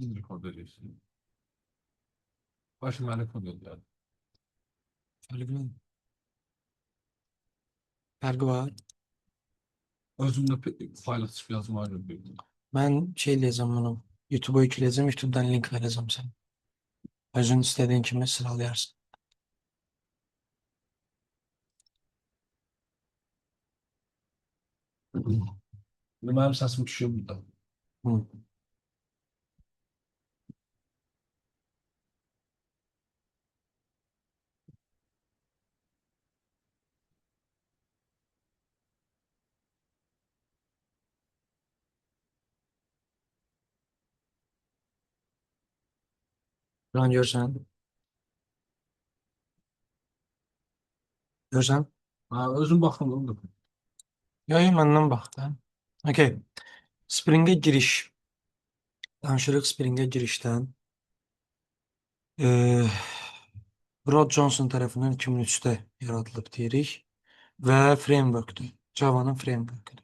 Rekord ediyorsun. Başına rekord ediyor. Fərqi, fərqi var. Özümde fayl açıp yazma var bir. Mən şey eləyəcəm bunu. YouTube'a yükləyəcəm, YouTube'dan link verəcəm sənə. Özün istədiyin kimi sıralayarsın. Benim sesim düşüyor burada. Hı. Buradan görsən. Görsən. Ha, özüm bakmadım da. Yo, yo, məndən bax da. Okay. Spring'e giriş. Danışırıq Spring'e girişdən. Ee, Rod Johnson tərəfindən 2003-də yaradılıb deyirik və frameworkdur. Java'nın frameworkudur.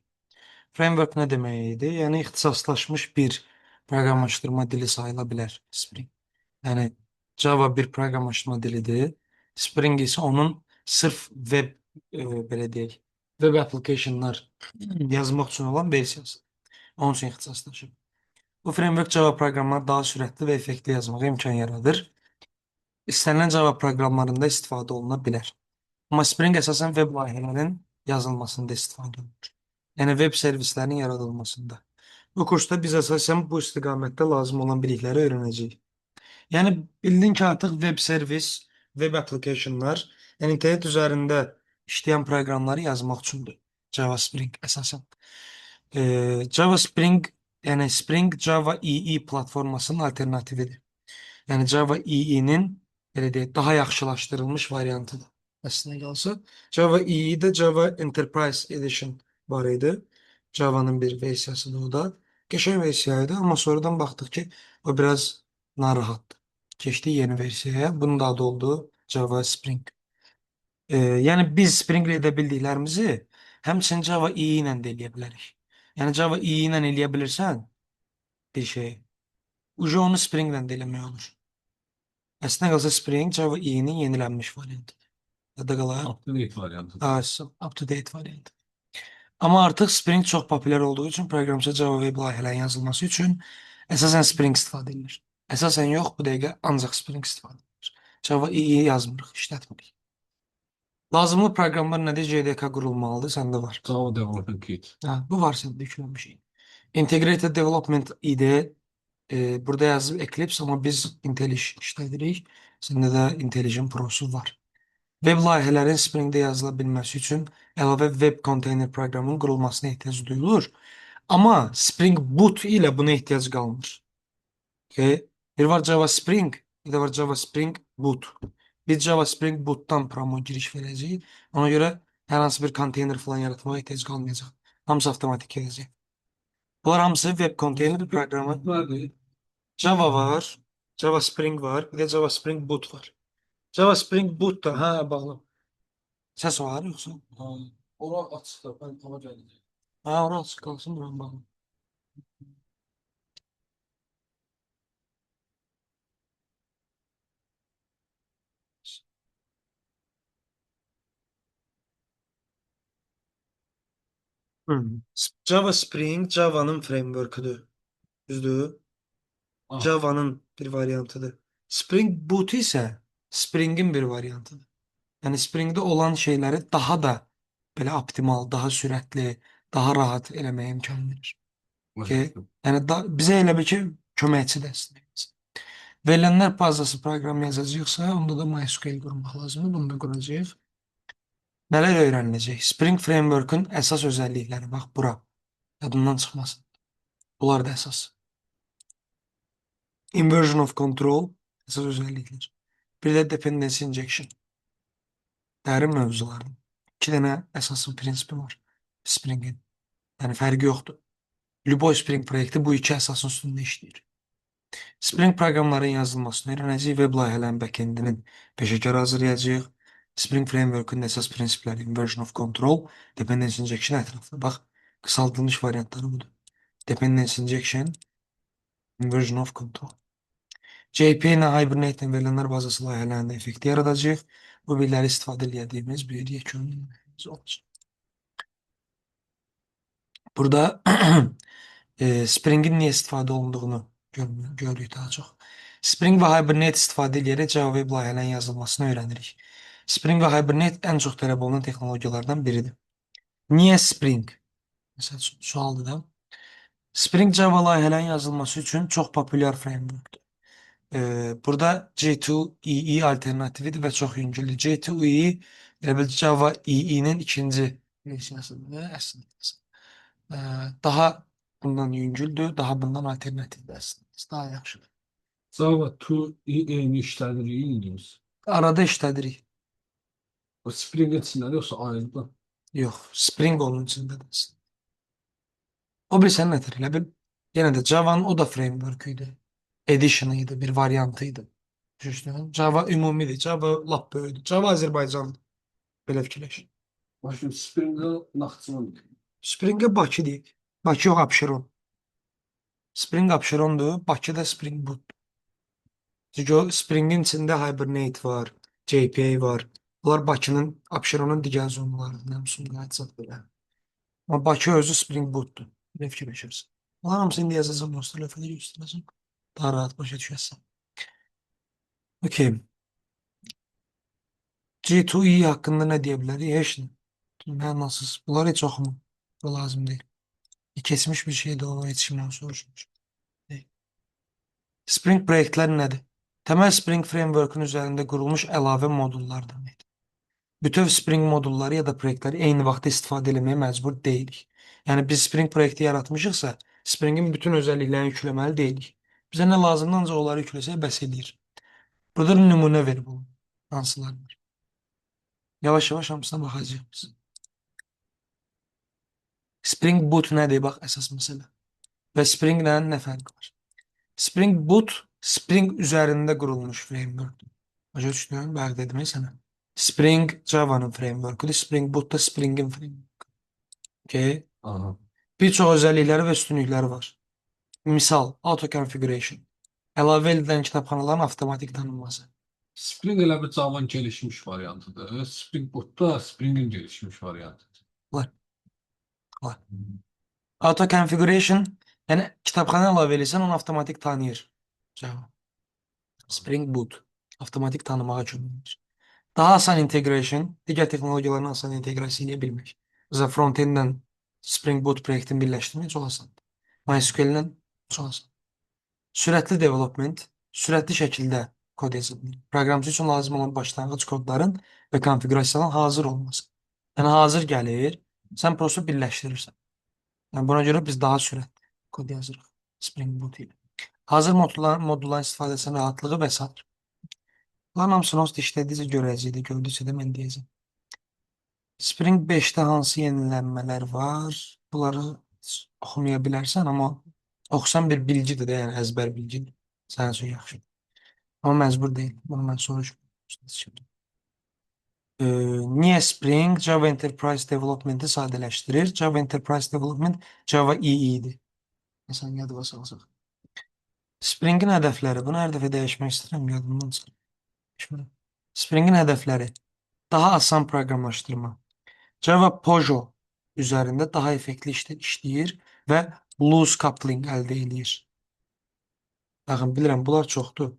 Framework nə demək idi? Yəni ixtisaslaşmış bir proqramlaşdırma dili sayıla bilər Spring. Yəni Java bir proqramlaşdırma dilidir. Spring isə onun sırf web belə deyək, web applicationlar yazmaq üçün olan versiyası. Onun üçün ixtisaslaşıb. Bu framework Java proqramları daha sürətli və effektli yazmağa imkan yaradır. İstənilən Java proqramlarında istifadə oluna bilər. Amma Spring əsasən web layihələrinin yazılmasında istifadə olunur. Yəni web servislərinin yaradılmasında. Bu kursda biz əsasən bu istiqamətdə lazım olan bilikləri öyrənəcəyik. Yəni bildin ki, artıq web servis, web applicationlar, yəni internet üzərində işləyən proqramları yazmaq üçündür. Java Spring əsasən. Java Spring, yəni Spring Java EE platformasının alternatividir. Yəni Java EE-nin belə deyək, daha yaxşılaşdırılmış variantıdır. Əslində qalsa, Java EE-də Java Enterprise Edition var idi. Java'nın bir versiyasıdır o da. Qəşəng versiyaydı, amma sonradan baxdıq ki, o biraz narahatdır. Keçdi yeni versiyaya. Bunun da adı oldu Java Spring. Yəni biz Spring ilə edə bildiklərimizi həmçinin Java EE ilə də eləyə bilərik. Yəni Java EE ilə eləyə bilirsən bir şeyi, ucu onu Spring ilə də eləmək olur. Əslində qalsa Spring Java EE-nin yenilənmiş variantıdır. Yadda qalar. Up-to-date varyantı. Up-to-date variantı. Amma artıq Spring çox populyar olduğu üçün proqramçı Java web layihələrin yazılması üçün əsasən Spring istifadə edilir. Əsasən yox, bu dəqiqə ancaq Spring istifadə edilir. Java EE yazmırıq, işlətmirik. Lazımlı proqramlar nədir? JDK qurulmalıdır, səndə var. Java Development Kit. Hə, bu var səndə yüklənmiş. Integrated Development IDE burada yazıb Eclipse, amma biz IntelliJ işlədirik. Səndə də IntelliJ'in Pro'su var. Web layihələrin Spring'də yazıla bilməsi üçün əlavə web konteyner proqramının qurulmasına ehtiyac duyulur. Amma Spring Boot ilə buna ehtiyac qalmır. Okay. Bir var Java Spring, bir də var Java Spring Boot. Biz Java Spring Boot'dan promo giriş verəcəyik. Ona görə hər hansı bir konteyner falan yaratmağa ehtiyac qalmayacaq. Hamısı avtomatik gələcək. Bunlar hamısı web konteyner proqramı. Nerede? Java var, Java Spring var, bir də Java Spring Boot var. Java Spring Boot da, hə, bağlı. Səs var yoxsa? Ha, ora açıkta. Ben tava geldim. Hə, orası qalsın, buranın bağlı. Hı. Java Spring Java'nın framework'ıdır. Düzdür? Ah, Java'nın bir variantıdır. Spring Boot isə Spring'in bir variantıdır. Yəni Spring'də olan şeyləri daha da belə optimal, daha sürətli, daha rahat eləməyə imkan verir. Okay? başlattım. Yəni bizə elə bil ki, köməkçi dəstək. Verilənlər bazası proqram yazacaqsa, onda da MySQL qurmaq lazımdır. Bunu da quracağıq. Nələr öyrəniləcək? Spring Framework'un əsas özəllikləri. Bax, bura. Yadından çıxmasın. Bunlar da əsas. Inversion of control, əsas özəlliklər. Bir də dependency injection. Dərin mövzulardır. İki dənə əsası prinsipi var Spring'in. Yəni fərqi yoxdur. Lüboy Spring proyekti bu iki əsasın üstündə işləyir. Spring proqramların yazılmasını öyrənəcəyik, web layihələrin backendinin peşəkarı hazırlayacağıq. Spring Framework'un əsas prinsipləri inversion of control, dependency injection ətrafında. Bax, qısaldılmış variantları budur. Dependency injection, Inversion of control. JPA ilə Hibernate ilə verilənlər bazası layihələrində effekti yaradacaq. Bu bilgiləri istifadə edəcəyimiz bir yekun olacaq. Burada Spring'in niyə istifadə olunduğunu görürük daha çox. Spring və Hibernate istifadə edərək Java web layihələrin yazılmasını öyrənirik. Spring və Hibernate ən çox tələb olunan texnologiyalardan biridir. Niyə Spring? Məsəl üçün, sualdır da. Spring Java layihələrin yazılması üçün çox populyar frameworkdur. Burada J2EE alternatividir və çox yüngüldür. J2EE elə bil Java EE-nin ikinci versiyasıdır əslində. Daha bundan yüngüldür, daha bundan alternatifdir əslində. Daha yaxşıdır. Java 2 eyni işlədirik indi biz. Arada işlədirik. O Spring içindən yoxsa ayrıca? Yox, Spring onun içindədir. O bilirsən nədir? Elə bil yenə də Java'nın o da framework idi. Edition idi, bir variantı idi. Düşünürəm. Java ümumidir. Java lap böyükdür. Java Azərbaycandır. Belə fikirləş. Başım Spring'ə Naxçıvan. Spring'e Bakı deyək. Bakı yox, Abşeron. Spring Abşerondur, Bakıda Spring Boot. Çünki o Spring'in içində Hibernate var, JPA var. Bunlar Bakının, Abşeronun digər zonalarından Sumqayıt belə. Amma Bakı özü Spring Boot'dur. Belə fikirləşirsən. Bunlar hamısını indi yazacağım, dostlar, lövhədə göstərəcəm. Daha rahat başa düşəsən. Okay. G2E haqqında nə deyə bilərik? Heç nə. Mənasız. Bunlar heç oxuma. Bu lazım deyil. Keçmiş bir şeydir, o heç kimdən soruşmuş. Spring proyektlər nədir? Təməl Spring framework'un üzərində qurulmuş əlavə modullar deməkdir. Bütöv Spring modulları ya da proyektləri eyni vaxtda istifadə etməyə məcbur deyilik. Yəni biz Spring proyekti yaratmışıqsa, Spring'in bütün özəlliklərini yükləməli deyilik. Bizə nə lazımdır, ancaq onları yükləsək bəs edir. Burada nümunə verib olun. Hansılar var? Yavaş-yavaş hamısına baxacağıq. Spring Boot nədir? Bax, əsas məsələ. Və Spring-lə nə fərqi var? Spring Boot Spring üzərində qurulmuş frameworkdur. Başa düşdün? Bəli dedim sənə. Spring Java'nın frameworkudur. Spring Boot da Spring'in frameworku. Okay. Aha. Bir çox özəllikləri və üstünlükləri var. Misal, auto configuration. Əlavə edilən kitabxanaların avtomatik tanınması. Spring elə bir Java'nın gelişmiş variantıdır. Spring Boot da Spring'in gelişmiş variantıdır. Var. Var. Auto configuration, yəni kitabxana əlavə edirsən, onu avtomatik tanıyır. Java. Spring Boot avtomatik tanımağa kömək edir. Daha asan integration, digər texnologiyaların asan inteqrasiya edə bilmək. Mesela frontendlə Spring Boot proyektini birləşdirmək çox asandır. MySQL-lə çox asan. Sürətli development, sürətli şəkildə kod yazılır. Proqramçı üçün lazım olan başlanğıc kodların və konfiqurasiyaların hazır olması. Yəni hazır gəlir, sən prosto birləşdirirsən. Yəni buna görə biz daha sürətli kod yazırıq Spring Boot ilə. Hazır modulların istifadəsinin rahatlığı və s. Bunların hamısını host işlədikcə görəcəkdir, gördükcə də mən deyəcəm. Spring 5-də hansı yenilənmələr var? Bunları oxumaya bilərsən, amma oxusan bir bilgidir də, yəni əzbər bilgidir. Sənin üçün yaxşıdır. Amma məcbur deyil. Bunu mən soruşmuram. Niyə Spring Java Enterprise Development-i sadələşdirir? Java Enterprise Development Java EE-dir. Məsələn, yadıma salsaq. Spring-in hədəfləri. Bunu hər dəfə dəyişmək istəyirəm, yadımdan çıxır. Spring-in hədəfləri. Daha asan proqramlaşdırma. Java Pojo üzərində daha effektli işləyir və loose coupling əldə edir. Baxın, bilirəm, bunlar çoxdur.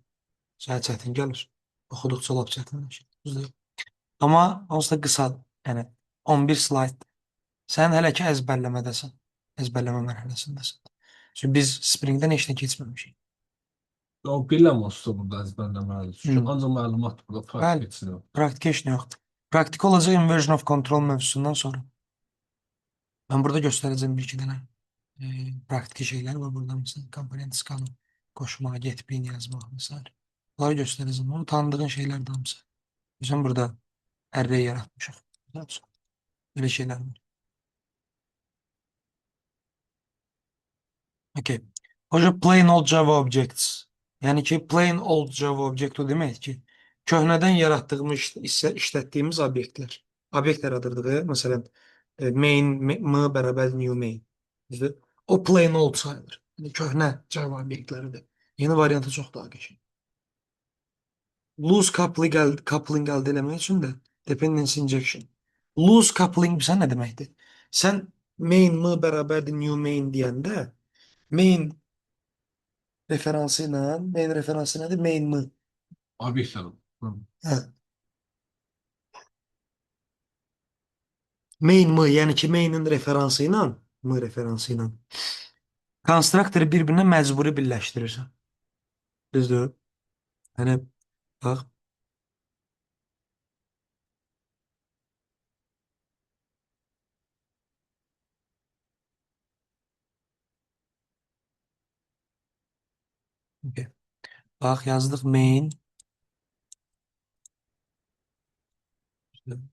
Sənə çətin gəlir. Oxuduqca lap çətinləşir. Amma onsuz da qısadır. Yəni 11 slayd. Sən hələ ki əzbərləmədəsən. Əzbərləmə mərhələsindəsən. Çünki biz Springdən heç nə keçməmişik. O biləm olsa burada əzbərləməlidir. Çünki ancaq məlumat burada praktik etsin. Praktik heç nə yoxdur. Praktik olacaq inversion of control mövzusundan sonra. Mən burada göstərəcəm bir iki dənə praktiki şeylər var. Burada məsələn komponent skanı qoşmağa, get bin yazmaq məsələn. Bunları göstərəcəm. Onu tanıdığın şeylər də hamısı. Sən burada array yaratmışıq. Belə şeylər var. Okay. Hoca plain old Java objects. Yəni ki, plain old Java object o demək ki, köhnədən yaratdığımız, işlətdiyimiz obyektlər. Obyekt yaradırdığı, məsələn, main m bərabər new main. O plain old sayılır. Yəni köhnə Java obyektləridir. Yeni variantı çox daha qəşəng. Loose coupling əldə etmək üçün də dependency injection. Loose coupling bilirsən nə deməkdir? Sən main m bərabərdir new main deyəndə main main referansı nədir? Main m. Obyektlərim. Hı. Hə. Main m, yəni ki mainin referansı ilə konstruktoru bir-birinə məcburi birləşdirirsən. Düzdür? Yəni bax, okay. Bax yazdıq main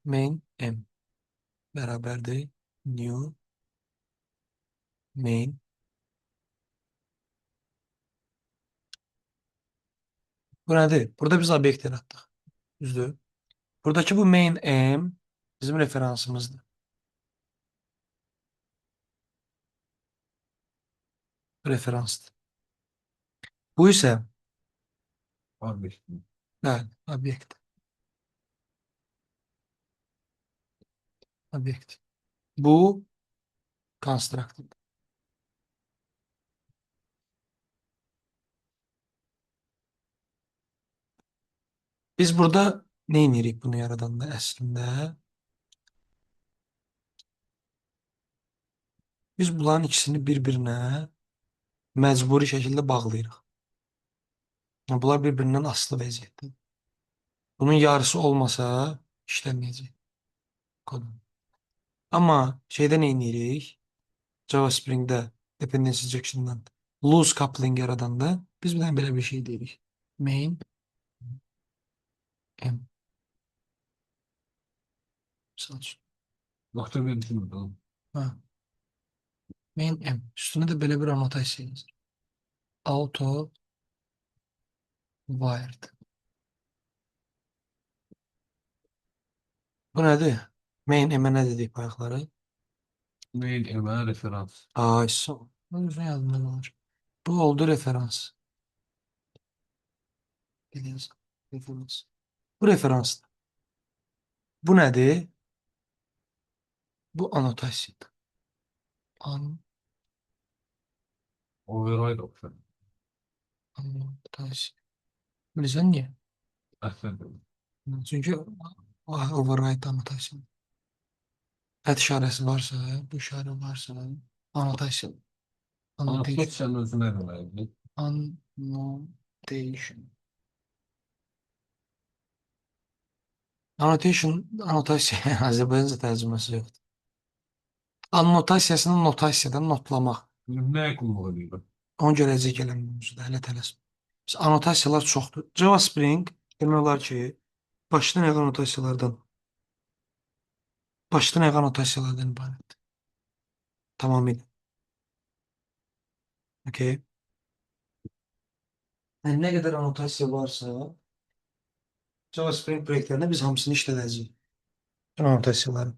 m bərabərdir new main. Bu nədir? Burada biz obyekt yaratdıq. Düzdür? Buradakı bu main m bizim referansımızdır. Referansdır. Bu isə Obyektim. bəli, obyekt. Obyekt. Bu konstruktör. Biz burada nə edirik bunu yaradanda əslində? Biz bunların ikisini bir-birinə məcburi şəkildə bağlayırıq. Bunlar bir-birindən asılı vəziyyətdə. Bunun yarısı olmasa işləməyəcək kodun. Amma şeydə nə edirik? Java Spring'də dependency injection'dan loose coupling yaradanda biz bir belə bir şey deyirik. Main M. Misal üçün. Nokta verdim. Ha, main M. Üstünə də belə bir anotasiya yazır. Auto wired. Bu nədir? Main M-ə nə dedik bayaqları? Mail emə referans. Ay, son. Uzun yadımda qalır. Bu oldu referans. Biliriz. Referans. Bu referansdır. Bu nədir? Bu anotasiyadır. Override option. Anotasiya. Bilirsən niyə? Əslində. Çünki override anotasiya. İşarəsi varsa, bu işarə varsa, anotasiya. Annotation özünə deməkdir. Annotation. Anotasiya Azərbaycanca tərcüməsi yoxdur. Annotasiyasını notasiyadan notlamaq. Nəyə qulluq edir? Onu görəcək eləməyimizdə, hələ tələsmə. Biz anotasiyalar çoxdur. Java Spring demək olar ki, başdan ayağa anotasiyalardan ibarətdir. Tamamilə. Okay. Yəni, nə qədər anotasiya varsa, Java Spring proyektlərində biz hamısını işlədəcəyik. Anotasiyaları.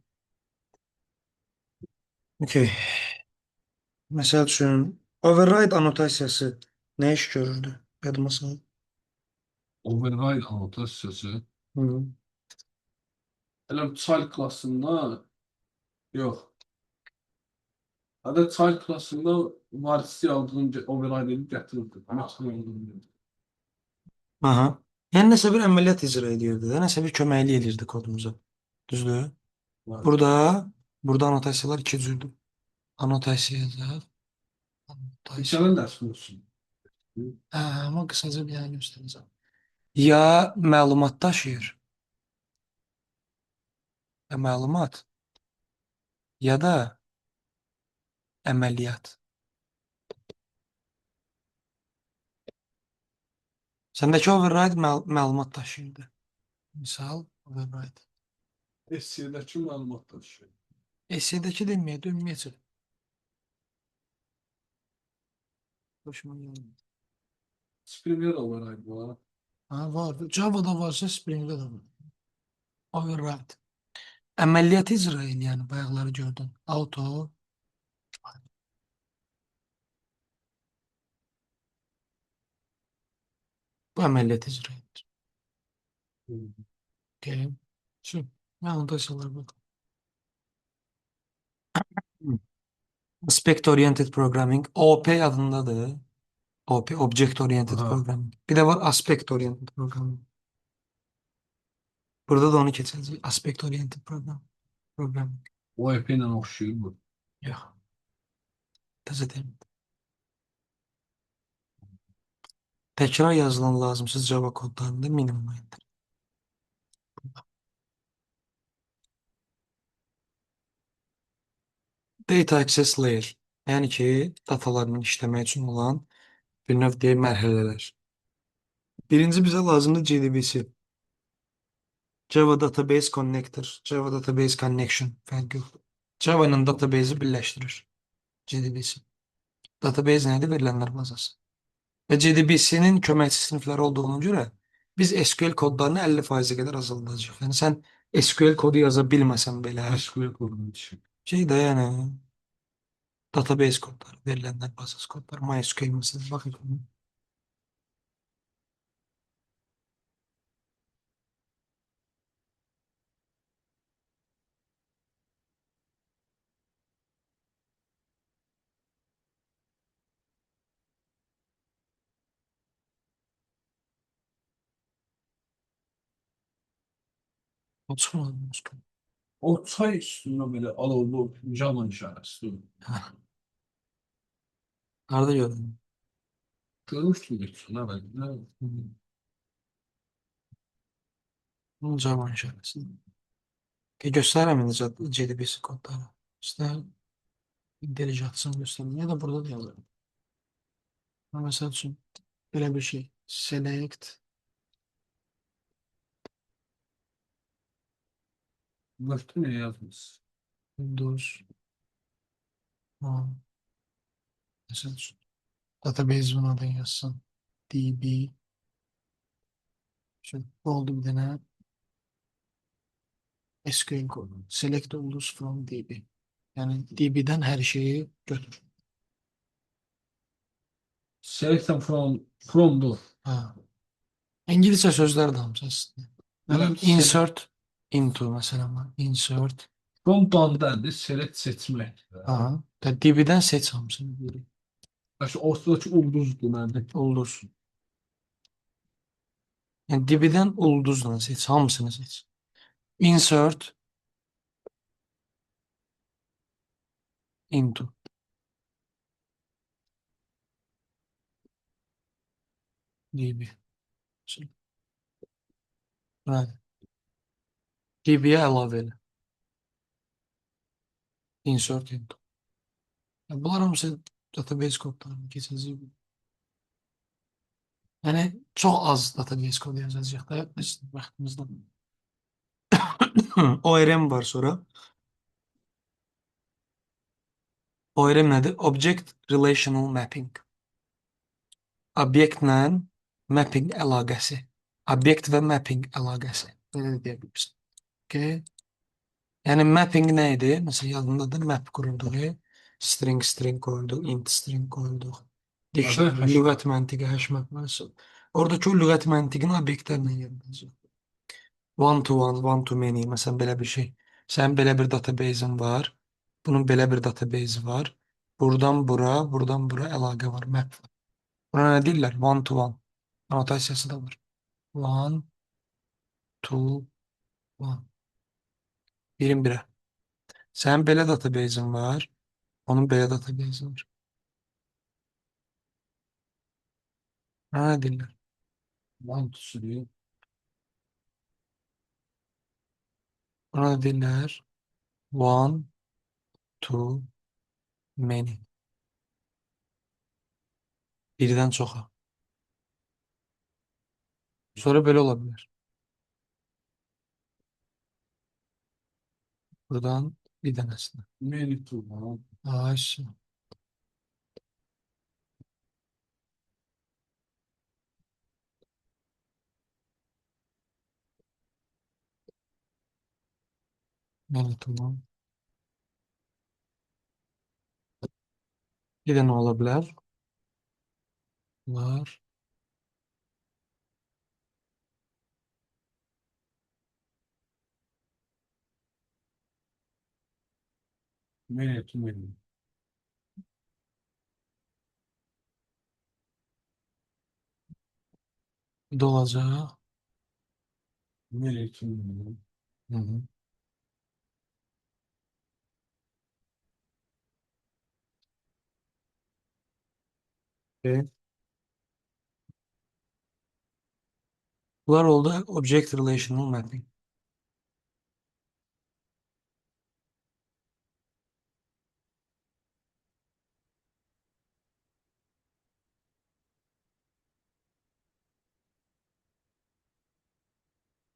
Okay. Məsəl üçün, override anotasiyası nə iş görürdü? Yadıma salın. Override annotasiyası. Hı. Elə child klassında yox. Hətta child klassında varisi aldığını override edib gətirirdi. Aha. Yəni nəsə bir əməliyyat icra edirdi də, nəsə bir köməklik edirdi kodumuza. Düzdür? Burada anotasiyalar iki cürdür. Anotasiya yazaq. Anotasiya. İçədən dərs olsun. Amma qısaca bir yəni göstərəcəm. Ya məlumat daşıyır, ya məlumat, ya da əməliyyat. Səndəki override məlumat daşıyırdı. Misal, override. SC-dəki məlumat daşıyır. SC-dəki deməyədə ümumiyyətlə. Hoşuma gəlmir. Spring'də də override var. Ha, var. Java'da varsa Spring'də də var. Override. Əməliyyat icra edən bayaqları gördün. Auto. Bu əməliyyat icra edir. Okay. Şu, annotasyonlara bakalım. Aspect Oriented Programming, OP adındadır. OP, Object Oriented Aha. Programming. Bir de var Aspect Oriented Programming. Burada da onu keçəcəyik. Aspect Oriented Programming. O epeylə oxşuyur bu. Yox, təzə deyil. Təkrar yazılan lazımsız Java kodlarında minimuma indir. Data Access Layer. Yəni ki, datalarla işləmək üçün olan bir növ deyək mərhələlər. Birinci bizə lazımdır JDBC. Java Database Connector, Java Database Connection fərqi yoxdur. Java ilə database'i birləşdirir. JDBC. Database nədir? Verilənlər bazası. Və JDBC-nin köməkçi sinifləri olduğuna görə biz SQL kodlarını 50%-ə qədər azaldacağıq. Yəni sən SQL kodu yaza bilməsən belə, SQL kodunu düşün. şey də yəni database kodları, verilənlər bazası kodları, MySQL məsələn, baxın. O çıxmadı. O çay üstündə belə alovlu cam işarəsi. Harada gördün? Görmüşdük nə belə. Java işarəsi. Göstərirəm necə JDBC kodları. İşte delici atsın göstərim. Ya da burada da yazarım. Mesela üçün belə bir şey. Select Başda nə yazmış? Windows on. Mesela üçün database bunlardan yazsın. DB şu oldu bir dənə SQL kodu. Select oldu from DB. Yani DB'den her şeyi götür. Select from Ha. İngilizce sözler de hamısı aslında. Evet, Insert into mesela var. Insert. from down'dan select seçmək. Aha. DB'den seç hamısını. Başı ortadakı ulduz deməli. Ulduz. Yani DB'den ulduzla seç. Hamısını seç. Insert into. DB. Şimdi, evet. DB'ye əlavə elə. Insert into. Ya bunlar hamısı database kodlarını keçəcək. Yəni çox az database kodu yazacaq da vaxtımızda. ORM var sonra. ORM nədir? Object Relational Mapping. Obyektlə mapping əlaqəsi. Obyekt və mapping əlaqəsi. Belə də deyə bilirsən. Okay. Yəni mapping nə idi? Məsələn, yadındadır, map qurulduq. String koyduq, int string koyduq. Dictionary, hash lüğət məntiqi, hash map məsəl. Oradakı o lüğət məntiqini obyektlərlə yerinəcək. One to one, one to many, məsələn, belə bir şey. Sənin belə bir database'in var. Bunun belə bir database'i var. Buradan bura, buradan bura əlaqə var, map var. Buna nə deyirlər? One to one. Anotasiyası da var. One, two, one. Birin birə. Sənin belə database'in var. Onun belə database'i var. Buna nə deyirlər? One to three. Buna nə deyirlər? One, two, many. Birdən çoxa. Sonra belə ola bilər. Buradan bir dənəsinə. Many to one. Ayşə. Many to one. Bir dənə ola bilər. Var. Many to many. Dolacaq. Many to many. Hı -hı. Okay. Bunlar oldu object relational mapping.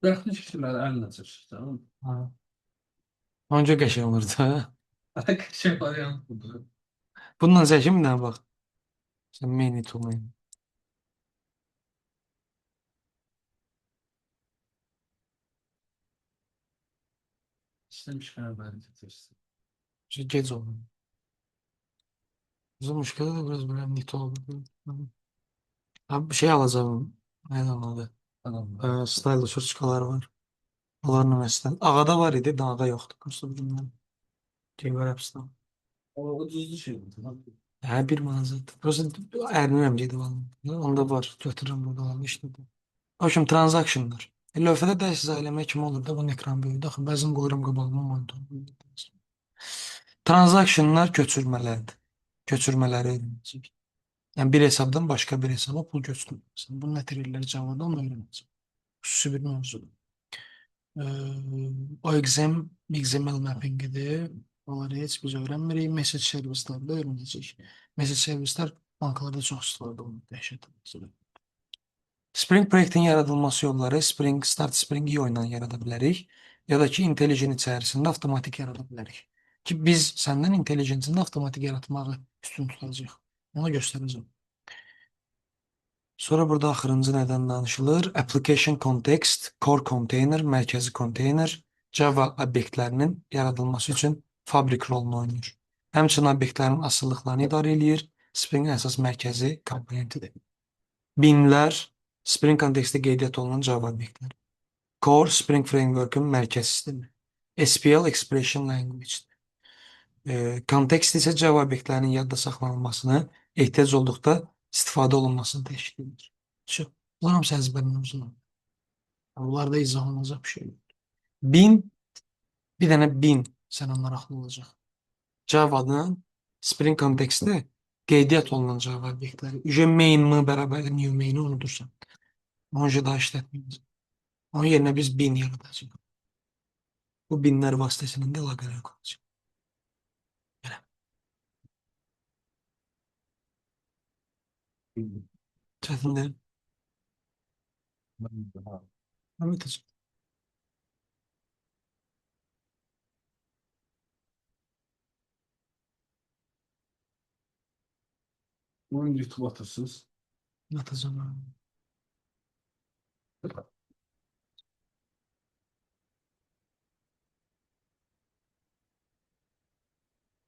Farklı şekiller anlatır. Tamam. Ha. Onca qəşəng olurdu. Şey varyant budur. Bundan çəkim də bax. Sən many to many. İstemişken benzetirsin. Gec oldu. Bizim müşkələ də biraz böyle nit oldu. Abi bir şey alacağım. Neydi onun adı? Tamam. Style şurçkalar var. Onlarla mesela. Ağada var idi, dağa yoktu. Kursu bilmem. Ceyvar hepsinden. O ucuzlu şey bu. Tamam. Her bir mağazada. Burası Erminem ceydi vallahi. Onda var. Götürürüm burada olan işte. Akşam transactionlar. Lövhədə dəyişsiz ailəmə kimi olur da bunun ekran böyüdü. Axı bəzən qoyuram qabağıma monitor. Transactionlar köçürmələrdir. Köçürmələri öyrənəcək. Yəni bir hesabdan başqa bir hesaba pul köçürməyəsən. Bunun nəticələri Java-da onu öyrənəcək. Xüsusi bir mövzudur. OXM, XML mappingidir. Onları heç biz öyrənmirik. Message servisləri də öyrənəcək. Message servislər bankalarda çox istifadə olunur. Dəhşət. Spring proyektin yaradılması yolları Spring, Start Spring IO ilə yarada bilərik. Ya da ki, IntelliJ içərisində avtomatik yarada bilərik. Ki, biz səndən IntelliJ-ində avtomatik yaratmağı üstün tutacağıq. Onu göstərəcəm. Sonra burada axırıncı nədən danışılır? Application Context, Core Container, mərkəzi konteyner Java obyektlərinin yaradılması üçün fabrik rolunu oynayır. Həmçinin obyektlərin asıllıqlarını idarə edir. Spring əsas mərkəzi komponentidir. Binlər Spring kontekstdə qeydiyyat olunan Java obyektləri. Core Spring Framework-ün mərkəz sistemi. SPL Expression Language. Kontekst isə Java obyektlərinin yadda saxlanılmasını, ehtiyac olduqda istifadə olunmasını təşkil edir. Çox. Bunlar hamısı əzbər mövzular. Bunlarda izah olunacaq bir şey yox. Bin, bir dənə bin sənə maraqlı olacaq. Java-dan Spring kontekstdə qeydiyyat olunan Java obyektləri. Main-mi bərabər new main-i unudursan. Onu daha işlətməyəcək. Onun yerinə biz bin yaradacağıq. Bu binlər vasitəsilə də əlaqələr quracaq. Belə. Çətindir. Ümid Bunun YouTube atırsız. atacağım.